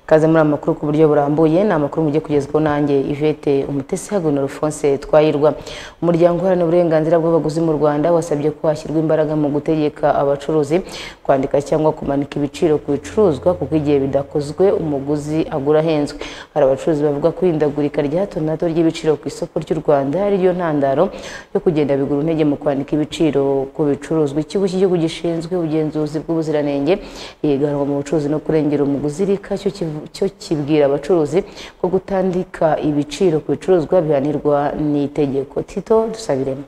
Kaze muri amakuru ku buryo burambuye na amakuru mujye kugezwaho nanjye Yvette Umutesi Haguno Alphonse Twahirwa. Umuryango uharanira uburenganzira bw'abaguzi mu Rwanda wasabye ko hashyirwa imbaraga mu gutegeka abacuruzi kwandika cyangwa kumanika ibiciro ku bicuruzwa kuko igihe bidakozwe umuguzi agura ahenzwe. Hari abacuruzi bavuga ko ihindagurika rya hato na hato ry'ibiciro ku isoko ry'u Rwanda ari ryo ntandaro yo kugenda bigura intege mu kwandika ibiciro ku bicuruzwa. Ikigo cy'igihugu gishinzwe ubugenzuzi bw'ubuziranenge ihiganwa mu bucuruzi no kurengera umuguzi RICA cyo kibwira abacuruzi ko gutandika ibiciro ku bicuruzwa bihanirwa n'itegeko. Tito Dusabiremo.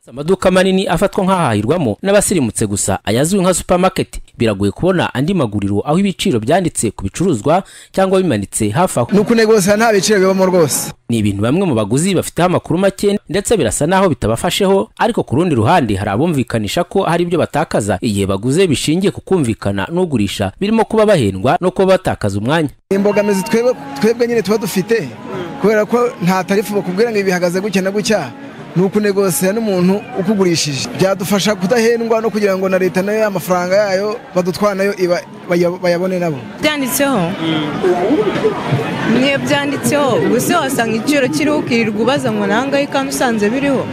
Amaduka manini afatwa nk'ahahirwamo n'abasirimutse gusa ayazwi nka supermarket biragoye kubona andi maguriro aho ibiciro byanditse ku bicuruzwa cyangwa bimanitse hafi aho. Nuko negosa nta biciro bibamo rwose. Ni ibintu bamwe mu baguzi bafite amakuru make ndetse birasa naho bitabafasheho, ariko ku rundi ruhande hari abumvikanisha ko hari ibyo batakaza igihe baguze bishingiye ku kumvikana n'ugurisha, birimo kuba bahendwa no kuba batakaza umwanya. Imbogamizi twebwe nyine tuba dufite kubera ko nta tarifu bakubwira ngo ibihagaze gutya na gutya. Nuko negosiya n'umuntu ukugurishije byadufasha kudahendwa no kugira ngo na leta nayo amafaranga yayo badutwara nayo bayabone nabo. Byanditseho niyo byanditseho ubuse wasanga igiciro kiriho ukirirwa ubaza ngo nangahe kandi usanze biriho.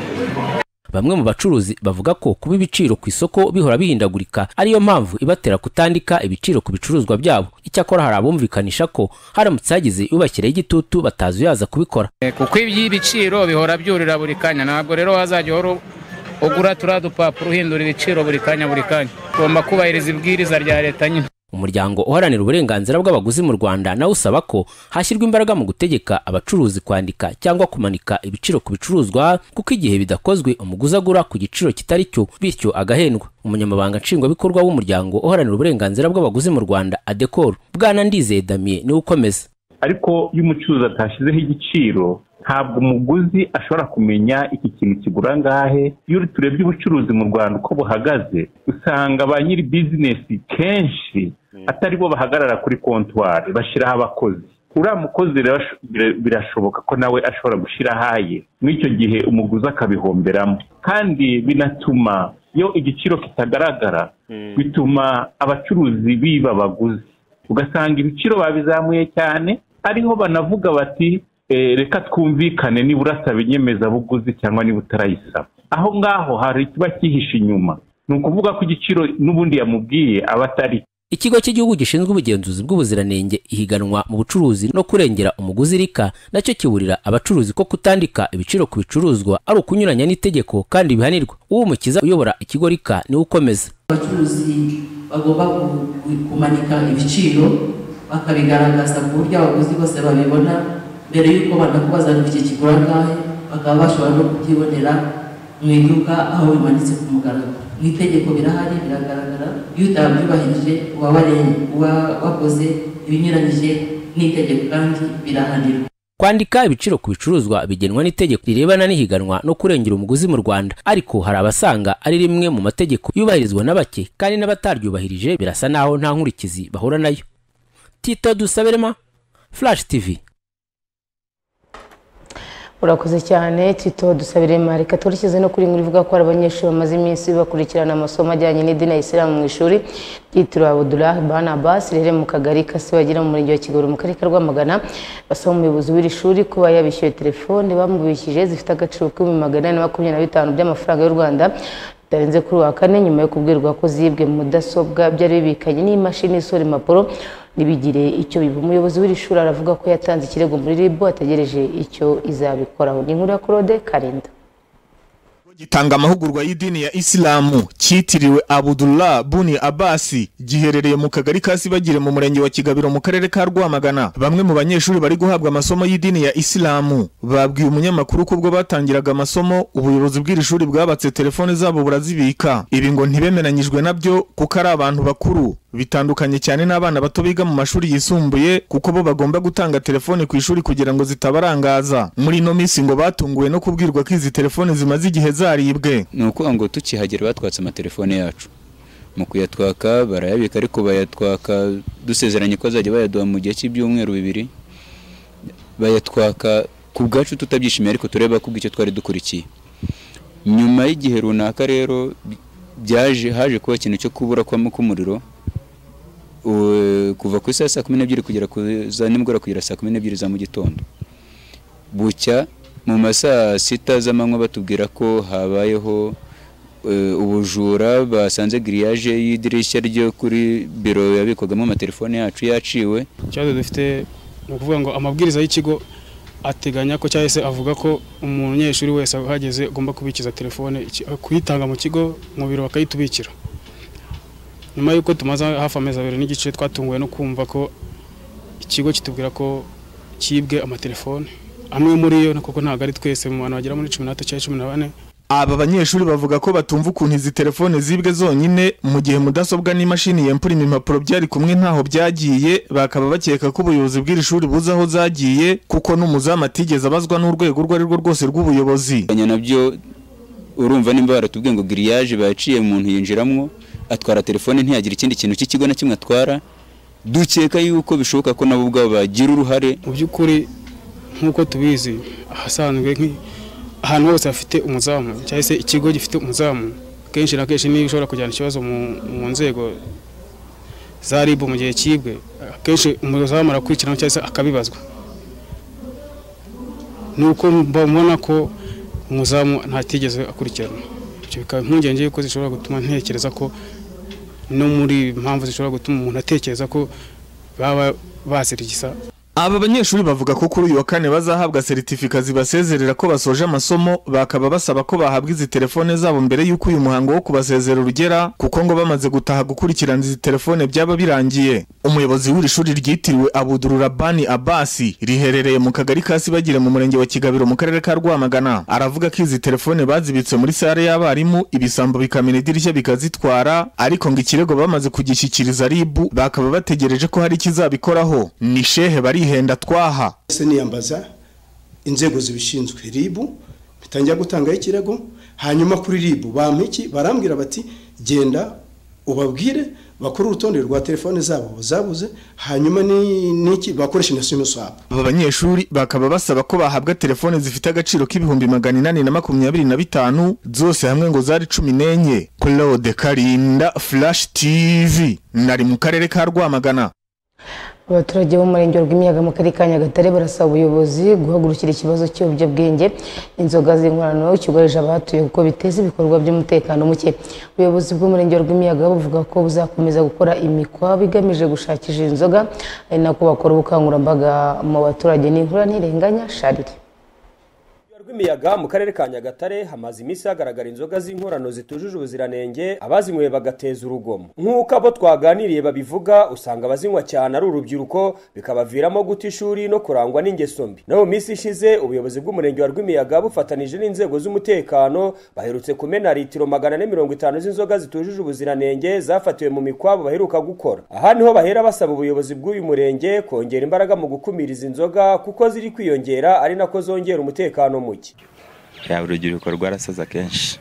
Bamwe mu bacuruzi bavuga ko kuba ibiciro ku isoko bihora bihindagurika ariyo mpamvu ibatera kutandika ibiciro ku bicuruzwa byabo. Icyakora hari abumvikanisha ko haramutse hagize ubakira igitutu batazuyaza kubikora. Kuko iby'ibiciro bihora byurira buri kanya, ntabwo rero wazajya uhora ugura turadupapuro uhindura ibiciro buri kanya. Ugomba kubahiriza ibwiriza rya leta nyine. Umuryango uharanira uburenganzira bw'abaguzi mu Rwanda nawe usaba ko hashyirwa imbaraga mu gutegeka abacuruzi kwandika cyangwa kumanika ibiciro ku bicuruzwa kuko igihe bidakozwe umuguzi agura ku giciro kitari cyo bityo agahendwa. Umunyamabanga nshingwabikorwa w'umuryango uharanira uburenganzira bw'abaguzi mu Rwanda ADECOR Bwana Ndizeye Damien ni ukomeza. Ariko iyo umucuruzi atashyizeho igiciro ntabwo umuguzi ashobora kumenya iki kintu kigura ngahe. Iyo turebye ubucuruzi mu Rwanda uko buhagaze usanga ba nyiri bizinesi kenshi atari bo bahagarara kuri kontwari, bashyiraho abakozi. Uriya mukozi birashoboka ko nawe ashobora gushyira haye, mw'icyo gihe umuguzi akabihomberamo. Kandi binatuma iyo igiciro kitagaragara bituma abacuruzi biba abaguzi, ugasanga ibiciro babizamuye cyane, ariho banavuga bati reka twumvikane niba urasaba inyemezabuguzi cyangwa niba utarayisaba. Aho ngaho hari ikiba cyihishe inyuma, ni ukuvuga ko igiciro n'ubundi yamubwiye aba atari. Ikigo cy'igihugu gishinzwe ubugenzuzi bw'ubuziranenge ihiganwa mu bucuruzi no kurengera umuguzi RICA nacyo kiburira abacuruzi ko kutandika ibiciro ku bicuruzwa ari ukunyuranya n'itegeko kandi bihanirwa. Umukiza uyobora ikigo RICA ni ukomeza. Abacuruzi bagomba kumanika ibiciro bakabigaragaza ku buryo abaguzi bose babibona mbere y'uko banakubaza iki kigura ngahe, bakaba bashobora no kubyibonera mu iduka aho bimanitse ku mugaragaro. Mu itegeko birahari biragaragara, iyo utabyubahirije uba wakoze ibinyuranyije n'itegeko kandi birahanirwa. Kwandika ibiciro ku bicuruzwa bigenwa n'itegeko rirebana n'ihiganwa no kurengera umuguzi mu Rwanda, ariko hari abasanga ari rimwe mu mategeko yubahirizwa na bake kandi n'abataryubahirije birasa naho nta nkurikizi bahura nayo. Tito Dusabiremo, Flash TV. Urakoze cyane Tito Dusabiremo. Reka turikize no kuri nkuru ivuga ko abanyeshuri bamaze iminsi bakurikirana amasomo ajyanye n'idini ya Islam mu ishuri ryitiriwe Abdullah bin Abbas riri mu kagari Kasibagira mu murenge wa Kigoro mu karere ka Rwamagana, basaba umuyobozi w'iri shuri kuba yabishyuye telefone bamubikije zifite agaciro k'425 by'amafaranga y'u Rwanda bitarenze kuri wa kane, nyuma yo kubwirwa ko zibwe mu mudasobwa byari bibikanye n'imashini isora impapuro nibigire icyo biba. Umuyobozi w'iri shuri aravuga ko yatanze ikirego muri RIB ategereje icyo izabikoraho. Ni inkuru ya Claude Karinda. Gitanga amahugurwa y'idini ya Islamu cyitiriwe Abdullah bin Abbas giherereye mu kagari Kasibagire mu murenge wa Kigabiro mu karere ka Rwamagana. Bamwe mu banyeshuri bari guhabwa amasomo y'idini ya Islamu babwiye umunyamakuru ko ubwo batangiraga amasomo ubuyobozi bw'iri shuri bwabatse telefone zabo burazibika. Ibi ngo ntibemeranyijwe nabyo kuko ari abantu bakuru, bitandukanye cyane n'abana bato biga mu mashuri yisumbuye kuko bo bagomba gutanga telefone ku ishuri kugira ngo zitabarangaza. Muri no minsi ngo batunguwe no kubwirwa ko izi telefone zimaze igihe zaribwe. Nuko ngo tukihagera batwatse amatelefone yacu, mu kuyatwaka barayabika, ariko bayatwaka dusezeranye ko azajya bayaduha mu gihe cy'ibyumweru 2. Bayatwaka ku bwacu tutabyishimiye, ariko tureba ko icyo twari dukurikiye. Nyuma y'igihe runaka rero haje kuba ikintu cyo kubura kw'umuriro kuva ku saa 12 kugera za nimugoroba kugera saa 12 za mu gitondo. Bucya mu masaa 6 z'amanywa batubwira ko habayeho ubujura, basanze grillage y'idirishya ryo kuri biro yabikwagamo amatelefone yacu yaciwe. Cyazo dufite no kuvuga ngo amabwiriza y'ikigo ateganya ko cyahise avuga ko umunyeshuri wese ahageze agomba kubikiza telefone, kuyitanga mu kigo mu biro bakayitubikira. Nyuma yuko tumaze hafi amezi 2 n'igice twatunguwe no kumva ko ikigo kitubwira ko kibwe amatelefone amwe muri yo, kuko ntago ari twese mu bantu bagira muri 13 cyangwa 14. Aba banyeshuri bavuga ko batumva ukuntu izi telefone zibwe zonyine mu gihe mudasobwa n'imashini yempurima impapuro byari kumwe ntaho byagiye, bakaba bakeka ko ubuyobozi bw'irishuri buzaho zagiye kuko n'umuzamu atigeze abazwa n'urwego rwo ari rwo rwose rw'ubuyobozi. Nabyo urumva nimba baratubwiye ngo grillage baciye umuntu yinjiramwo atwara telefone ntiyagira ikindi kintu cy'ikigo na kimwe atwara, dukeka yuko bishoboka ko nabo ubwabo bagira uruhare. Mu by'ukuri nkuko tubizi ahasanzwe ahantu hose afite umuzamu cyangwa se ikigo gifite umuzamu, kenshi na kenshi niba ushobora kujyana ikibazo mu nzego za RIB mu gihe kibwe, kenshi umuzamu arakurikirana cyangwa se akabibazwa. Nuko mbona ko umuzamu ntatigeze akurikirana, ibyo bikaba impungenge yuko zishobora gutuma ntekereza ko no muri impamvu zishobora gutuma umuntu atekereza ko baba bazirigisa. Aba banyeshuri bavuga ko kuri uyu wa kane bazahabwa certificate zibasezerera ko basoje amasomo, bakaba basaba ko bahabwa izi telefone zabo mbere yuko uyu muhango wo kubasezerera urugera, kuko ngo bamaze gutaha gukurikirana izi telefone byaba birangiye. Umuyobozi w'iri shuri ryitiriwe Abudul Bani Abasi riherereye mu kagari ka Sibagire mu murenge wa Kigabiro mu karere ka Rwamagana, aravuga ko izi telefone bazibitse muri sare y'abarimu, ibisambo bikamena idirishya bikazitwara, ariko ngo ikirego bamaze kugishyikiriza RIB bakaba bategereje ko hari kizabikoraho. Ni Shehe barihenda twaha se niyambaza inzego zibishinzwe RIB, bitangira gutanga ikirego, hanyuma kuri RIB bampiki barambwira bati genda ubabwire bakora urutonde rwa telefone zabo zabuze, hanyuma niki bakoresha na SIM swap. Aba banyeshuri bakaba basaba ko bahabwa telefone zifite agaciro k'ibihumbi 825 zose hamwe ngo zari 14. Claude Karinda, Flash TV, nari mu karere ka Rwamagana. Abaturage bo mu murenge wa Rwimiyaga mu karere ka Nyagatare barasaba ubuyobozi guhagurukira ikibazo cy'ububyabwenge inzoga z'inkorano cyugarije abahatuye kuko biteza ibikorwa by'umutekano muke. Ubuyobozi bw'umurenge wa Rwimiyaga buvuga ko buzakomeza gukora imikwa bigamije gushakisha inzoga, ari nako bakora ubukangurambaga mu baturage. n'inkura ntirenganya Sharire. Rwimiyaga mu karere ka Nyagatare hamaze iminsi hagaragara inzoga z'inkorano zitujuje ubuziranenge, abazinywe bagateza urugomo. Nk'uko abo twaganiriye babivuga, usanga abazinywa cyane ari urubyiruko, bikabaviramo guta ishuri no kurangwa n'ingeso mbi. Naho minsi ishize ubuyobozi bw'umurenge wa Rwimiyaga bufatanije n'inzego z'umutekano baherutse kumena litiro 450 z'inzoga zitujuje ubuziranenge zafatiwe mu mikwabo baheruka gukora. Aha niho bahera basaba ubuyobozi bw'uyu murenge kongera imbaraga mu gukumira izi nzoga kuko ziri kwiyongera, ari nako zongera umutekano muke. Urubyiruko rwarasaza kenshi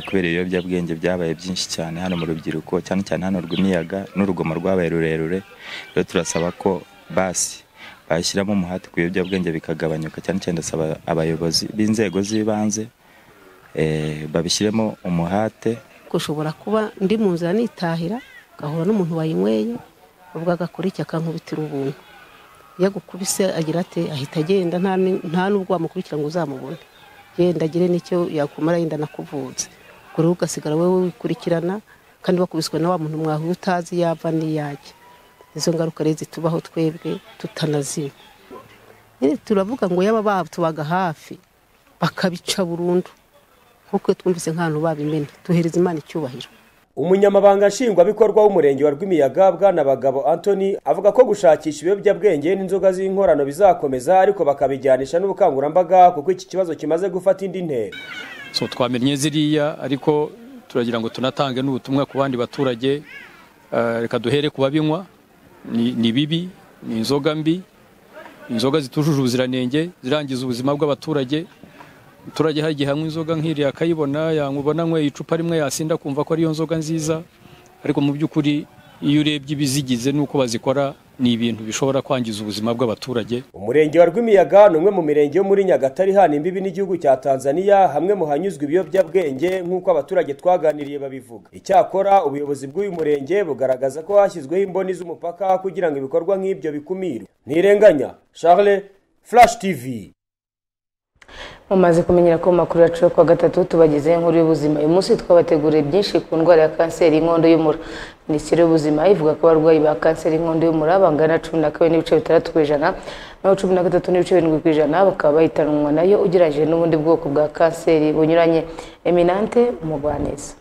kubera ibiyobyabwenge byabaye byinshi cyane hano mu rubyiruko, cyane cyane hano Rwimiyaga n'urugomo rwabaye rurerure. Rero turasaba ko basi bashyiramo umuhate ku biyobyabwenge bikagabanyuka, cyane cyane ndasaba abayobozi b'inzego z'ibanze babishyiremo umuhate. Kushobora kuba ndi mu nzira nitahira gahura n'umuntu wayinyweye uvuga agakora iki akankubitira ubuntu, yagukubise agira ate ahita agenda nta nubwo wamukurikira ngo uzamubone, genda agire nicyo yakumara yenda nakuvutse, kuri ugasigara wewe wikurikirana kandi bakubiswe na wa muntu mwahuye utazi yava niyajye. Izo ngaruka rezi tubaho twebwe tutanazima. Turavuga ngo yaba batubaga hafi bakabica burundu kuko twumvise nk'abantu babimene, tuhereza Imana icyubahiro. Umunyamabanga nshingwabikorwa w'umurenge wa Rwimiyaga Bwana Bagabo Anthony avuga ko gushakisha ibiyobyabwenge n'inzoga z'inkorano bizakomeza, ariko bakabijyanisha n'ubukangurambaga kuko iki kibazo kimaze gufata indi ntera. Twamenye ziriya, ariko turagira ngo tunatange n'ubutumwa ku bandi baturage. Reka duhere ku babinywa, ni bibi, ni inzoga mbi, inzoga zitujuje ubuziranenge zirangiza ubuzima bw'abaturage. Umuturage hagiye hamwe inzoga nk'iri akayibona, yamubona nkwe icupa rimwe yasinda kumva ko ari yo nzoga nziza, ariko mu by'ukuri iyo urebye ibizigize nuko bazikora ni ibintu bishobora kwangiza ubuzima bw'abaturage. Umurenge wa Rwimiyaga ni umwe mu mirenge yo muri Nyagatare hana imbibi n'igihugu cya Tanzania, hamwe mu hanyuzwa ibiyobyabwenge nk'uko abaturage twaganiriye babivuga. Icyakora ubuyobozi bw'uyu murenge bugaragaza ko hashyizweho imboni z'umupaka kugira ngo ibikorwa nk'ibyo bikumirwe. Ntirenganya Charles, Flash TV. Mumaze kumenyera ko makuru yacu kwa gatatu tubagize inkuru y'ubuzima. Uyu munsi twabateguriye byinshi ku ndwara ya kanseri y'inkondo y'umura. Minisiteri y'ubuzima ivuga ko abarwayi ba kanseri y'inkondo y'umura bangana 12.6% naho 13.7% bakaba bahitanwa nayo ugereranyije n'ubundi bwoko bwa kanseri bunyuranye. Eminante Umugwaneza.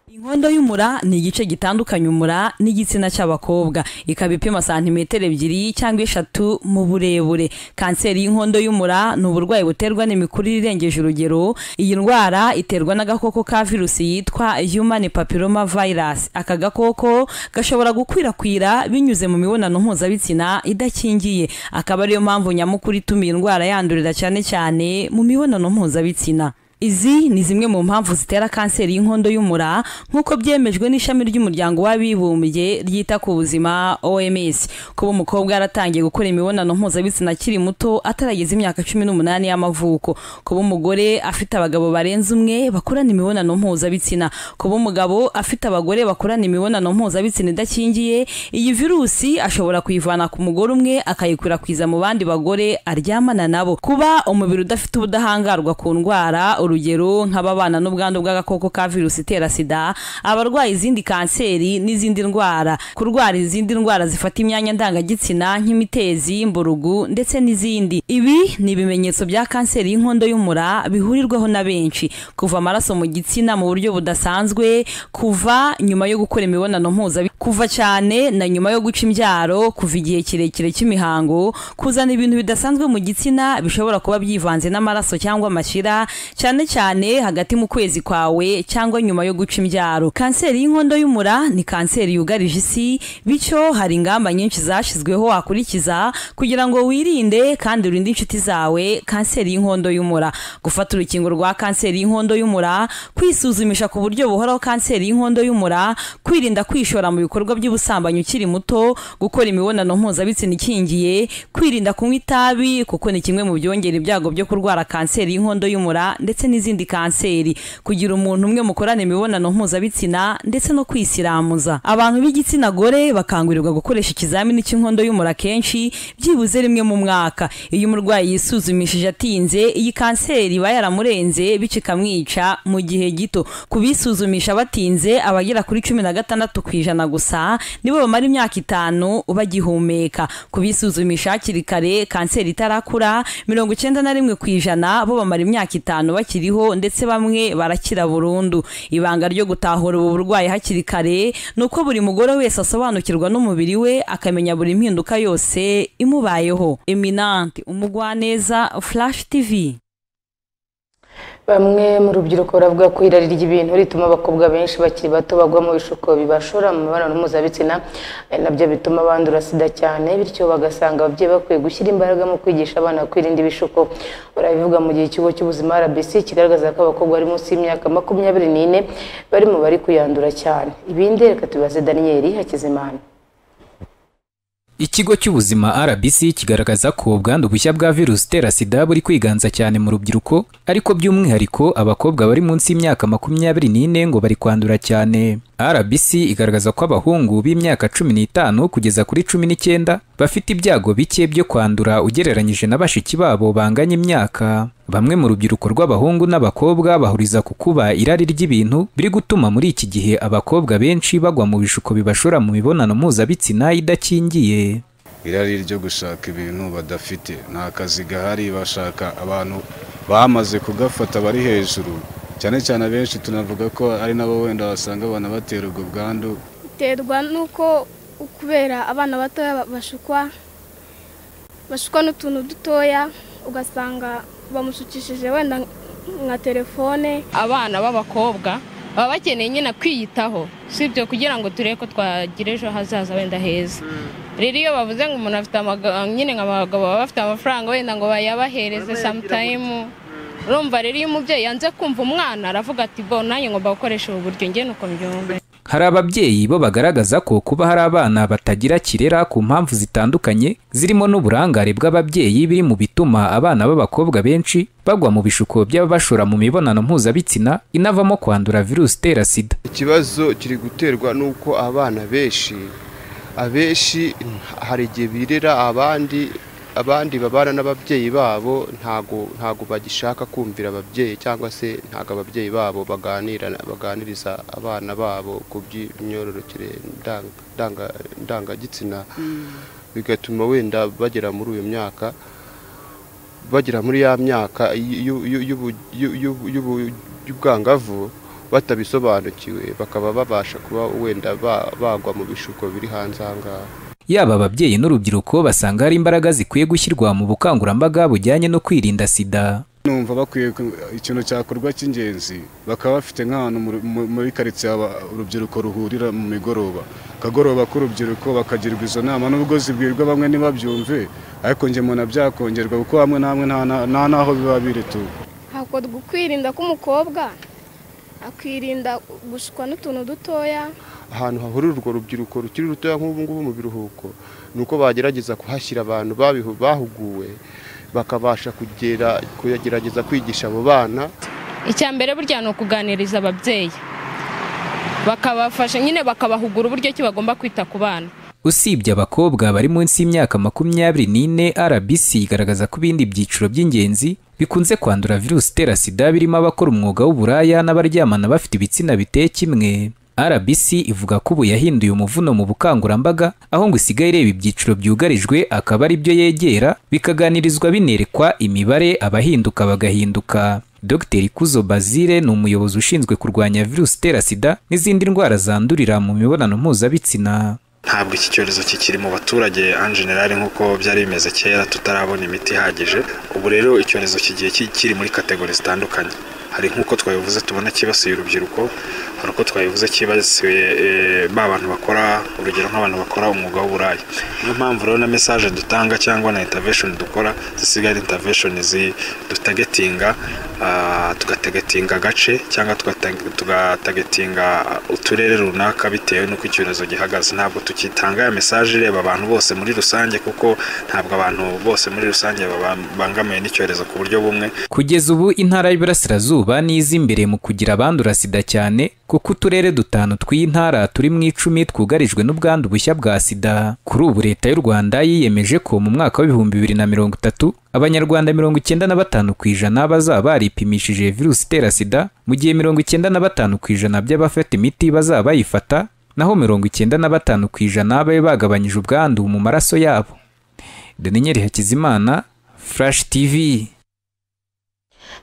Inkondo y'umura ni igice gitandukanye umura n'igitsina cy'abakobwa, ikaba ipima santimetero 2 cyangwa 3 mu burebure. Kanseri y'inkondo y'umura ni uburwayi buterwa n'imikurire irengeje urugero. Iyi ndwara iterwa n'agakoko ka virusi yitwa human papilloma virus. Aka gakoko gashobora gukwirakwira binyuze mu mibonano mpuzabitsina idakingiye, akaba ariyo mpamvu nyamukuru ituma iyi ndwara yandurira cyane cyane mu mibonano mpuzabitsina. Izi ni zimwe mu mpamvu zitera kanseri y'inkondo y'umura nk'uko byemejwe n'ishami ry'umuryango w'abibumbye ryita ku buzima OMS. Kuba umukobwa yaratangiye gukora imibonano mpuzabitsina akiri muto atarageza imyaka 18 y'amavuko. Kuba umugore afite abagabo barenze umwe bakorana imibonano mpuzabitsina. Kuba umugabo afite abagore bakorana imibonano mpuzabitsina idakingiye. Iyi virusi ashobora kuyivana ku mugore umwe akayikwirakwiza mu bandi bagore aryamana nabo. Kuba umubiri udafite ubudahangarwa ku ndwara, urugero nk'ababana n'ubwandu bw'agakoko ka virusi itera sida, abarwaye izindi kanseri n'izindi ndwara, kurwara izindi ndwara zifata imyanya ndangagitsina nk'imitezi, imburugu ndetse n'izindi. Ibi ni ibimenyetso bya kanseri y'inkondo y'umura bihurirwaho na benshi: kuva amaraso mu gitsina mu buryo budasanzwe, kuva nyuma yo gukora imibonano mpuzabitsina, kuva cyane na nyuma yo guca imbyaro, kuva igihe kirekire cy'imihango, kuzana ibintu bidasanzwe mu gitsina bishobora kuba byivanze n'amaraso cyangwa amashira, cyane hagati mu kwezi kwawe cyangwa nyuma yo guca imbyaro. Kanseri y'inkondo y'umura ni kanseri yugarije isi, bityo hari ingamba nyinshi zashizweho wakurikiza kugira ngo wirinde kandi urinde inshuti zawe kanseri y'inkondo y'umura: gufata urukingo rwa kanseri y'inkondo y'umura, kwisuzumisha ku buryo buhoraho kanseri y'inkondo y'umura, kwirinda kwishora mu bikorwa by'ubusambanyi ukiri muto, gukora imibonano mpuzabitsina ikingiye, kwirinda kunywa itabi kuko ni kimwe mu byongera ibyago byo kurwara kanseri y'inkondo y'umura ndetse n'izindi kanseri, kugira umuntu umwe mukorana imibonano mpuzabitsina ndetse no kwisiramuza. Abantu b'igitsina gore bakangurirwa gukoresha ikizamini cy'inkondo y'umura kenshi, byibuze rimwe mu mwaka. Iyo umurwayi yisuzumishije atinze, iyi kanseri iba yaramurenze bikikamwica mu gihe gito. Kubisuzumisha batinze abagera kuri 16% gusa nibo bamara imyaka 5 bagihumeka. Kubisuzumisha hakiri kare kanseri itarakura 91% bo bamara imyaka 5 bakiriho ndetse bamwe barakira burundu. Ibanga ryo gutahura ubu burwayi hakiri kare nuko buri mugore wese asobanukirwa n'umubiri we akamenya buri mpinduka yose imubayeho. Eminante Umugwaneza, Flash TV. Bamwe mu rubyiruko baravuga ko irari ry'ibintu rituma abakobwa benshi bakiri bato bagwa mu bishuko bibashora mu mibonano mpuzabitsina, nabyo bituma bandura sida cyane, bityo bagasanga ababyeyi bakwiye gushyira imbaraga mu kwigisha abana kwirinda ibishuko. Barabivuga mu gihe ikigo cy'ubuzima RBC kigaragaza ko abakobwa bari munsi y'imyaka 24 bari mu bari kuyandura cyane. Ibindi reka tubaze Daniel Hakizimana. Ikigo cy'ubuzima RBC kigaragaza ko ubwandu bushya bwa virusi itera sida buri kwiganza cyane mu rubyiruko, ariko by'umwihariko abakobwa bari munsi y'imyaka 24 ngo bari kwandura cyane. RBC igaragaza ko abahungu b'imyaka 15 kugeza kuri 19 bafite ibyago bike byo kwandura ugereranyije na bashiki babo banganya imyaka. Bamwe mu rubyiruko rw'abahungu n'abakobwa bahuriza ku kuba irari ry'ibintu biri gutuma muri iki gihe abakobwa benshi bagwa mu bishuko bibashora mu mibonano mpuzabitsina idakingiye. Irari ryo gushaka ibintu badafite, nta kazi gahari, bashaka abantu bamaze kugafata bari hejuru, cyane cyane abenshi tunavuga ko ari nabo wenda basanga abana batera ubwo bwandu. Terwa nuko kubera abana batoya bashukwa n'utuntu dutoya, ugasanga bamushukishije wenda nka telefone. Abana b'abakobwa baba bakeneye nyine kwiyitaho, sibyo kugira ngo turebe ko twagira ejo hazaza wenda heza. Rero iyo bavuze ngo umuntu afite nyine nk'abagabo baba bafite amafaranga wenda ngo bayabahereze sometime, urumva rero iyo umubyeyi yanze kumva umwana aravuga ati bo nanjye ngomba gukoresha ubu buryo, njye nuko mbyumva. Hari ababyeyi bo bagaragaza ko kuba hari abana batagira kirera ku mpamvu zitandukanye zirimo n'uburangare bw'ababyeyi biri mu bituma abana b'abakobwa benshi bagwa mu bishuko by'ababashora mu mibonano mpuzabitsina inavamo kwandura virusi itera sida. Ikibazo kiri guterwa n'uko abana abenshi hari igihe birera abandi babana n'ababyeyi babo ntago bagishaka kumvira ababyeyi cyangwa se ntago ababyeyi babo baganiriza abana babo ku by'imyororokere ndangagitsina, bigatuma wenda bagera muri ya myaka y'ubwangavu batabisobanukiwe, bakaba babasha kuba wenda bagwa mu bishuko biri hanze aha ngaha. Yaba ababyeyi n'urubyiruko basanga hari imbaraga zikwiye gushyirwa mu bukangurambaga bujyanye no kwirinda sida. Numva bakwiye ikintu cyakorwa cy'ingenzi, bakaba bafite nk'ahantu muri karitsiye urubyiruko ruhurira mu migoroba, akagoroba k'urubyiruko bakagirwa izo nama, n'ubwo zibwirwa bamwe ntibabyumve, ariko njye mbona byakongerwa kuko hamwe na hamwe nta naho biba biri tu. Hakorwa kwirinda k'umukobwa akirinda gushukwa n'utuntu dutoya. Ahantu hahurira urwo rubyiruko rukiri rutoya nk'ubu ngubu mu biruhuko, nuko bagerageza kuhashyira abantu bahuguwe bakabasha kugerageza kwigisha abo bana. Icya mbere burya ni ukuganiriza ababyeyi, bakabafasha nyine bakabahugura uburyo ki bagomba kwita ku bana. Usibye abakobwa bari munsi y'imyaka 24, RBC igaragaza ko ibindi byiciro by'ingenzi bikunze kwandura virusi itera sida birimo abakora umwuga w'uburaya n'abaryamana bafite ibitsina biteye kimwe. RBC ivuga ko ubu yahinduye umuvuno mu bukangurambaga, aho ngo isigaye ireba ibyiciro byugarijwe akaba ari byo yegera, bikaganirizwa binerekwa imibare abahinduka bagahinduka. Dr. Ikuzo Basile ni umuyobozi ushinzwe kurwanya virusi itera sida n'izindi ndwara zandurira mu mibonano mpuzabitsina. Ntabwo iki cyorezo kikiri mu baturage en general nk'uko byari bimeze kera tutarabona imiti ihagije. Ubu rero icyorezo kigiye kiri muri kategori zitandukanye. Hari nk'uko twabivuze tubona kibasiye urubyiruko, hari uko twabivuze kibasiye bantu bakora urugero nk'abantu bakora umwuga w'uburaya. Niyo mpamvu rero na message dutanga cyangwa na intervention dukora zisigaye intervention dutagetinga tugategetinga agace cyangwa tugategetinga uturere runaka bitewe n'uko icyorezo gihagaze. Ntabwo tukitanga ya message ireba abantu bose muri rusange kuko ntabwo abantu bose muri rusange babangamiye n'icyorezo ku buryo bumwe. Kugeza ubu intara y'Iburasirazuba nizi imbere mu kugira abandura sida cyane, kuko uturere 5 tw'intara turi mu 10 twugarijwe n'ubwandu bushya bwa sida. Kuri ubu leta y'u Rwanda yiyemeje ko mu mwaka wa 2030 Abanyarwanda 95% bazaba baripimishije virusi itera sida, mu gihe 95% by'abafite imiti bazaba bayifata, naho 95% babe bagabanyije ubwandu mu maraso yabo. Daniel Hakizimana, Flash TV.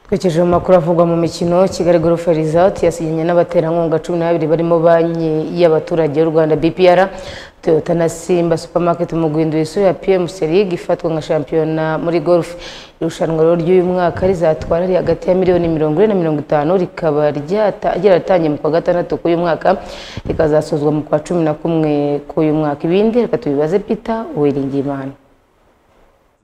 Twekeje mu makuru avugwa mu mikino, Kigali Golf Resort yasinyanye n'abaterankunga 12 barimo banki y'abaturage y'u Rwanda BPR, Toyota na Simba Supermarket mu guhindura isura ya PMC League ifatwa nka shampiyona muri golf. Irushanwa ry'uyu mwaka rizatwara ari hagati ya miliyoni 40 na 50, rikaba ryaratangiye mu kwa gatandatu k'uyu mwaka rikazasozwa mu kwa 11 k'uyu mwaka. Ibindi reka tubibaze Peter Uwiringiyimana.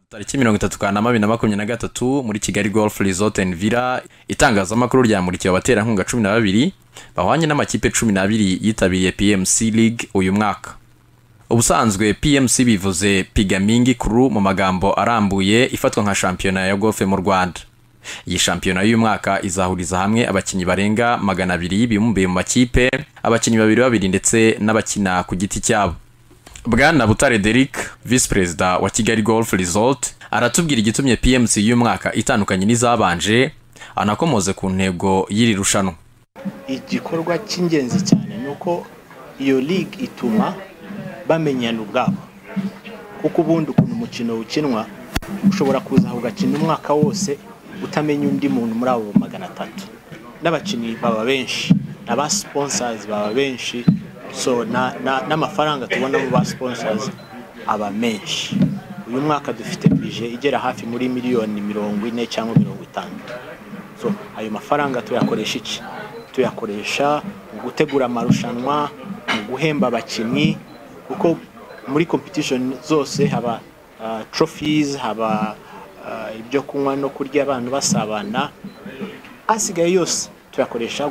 Tariki 30 Kanama 2023 muri Kigali Golf Resort and Villa, itangazamakuru ryamurikiye abaterankunga 12 bahwanye n'amakipe 12 yitabiriye PMC League uyu mwaka. Ubusanzwe PMC bivuze Pigamingi Crew mu magambo arambuye, ifatwa nka shampiyona ya golf mu Rwanda. Iyi shampiyona y'uyu mwaka izahuriza hamwe abakinnyi barenga 200 bibumbiye mu makipe, abakinnyi 2 ndetse n'abakina ku giti cyabo. Bwana Butare Derek, Vice President wa Kigali Golf Resort, aratubwira igitumye PMC y'uyu mwaka itandukanye n'izabanje, anakomoze ku ntego y'iri rushanwa. Igikorwa cy'ingenzi cyane nuko iyo league ituma bamenyana ubwabo, kuko ubundi ukuntu umukino ukinwa ushobora kuza ugakina umwaka wose utamenya undi muntu muri abo 300, n'abakinnyi baba benshi, n'aba sponsors baba benshi, so n'amafaranga tubona mu ba sponsors aba menshi. Uyu mwaka dufite budget igera hafi muri miliyoni 40 cyangwa 50. So ayo mafaranga tuyakoresha iki? Tuyakoresha mu gutegura amarushanwa, mu guhemba abakinnyi, kuko muri competition zose haba trophies, haba ibyo kunywa no kurya abantu basabana. Asigaye yose tuyakoresha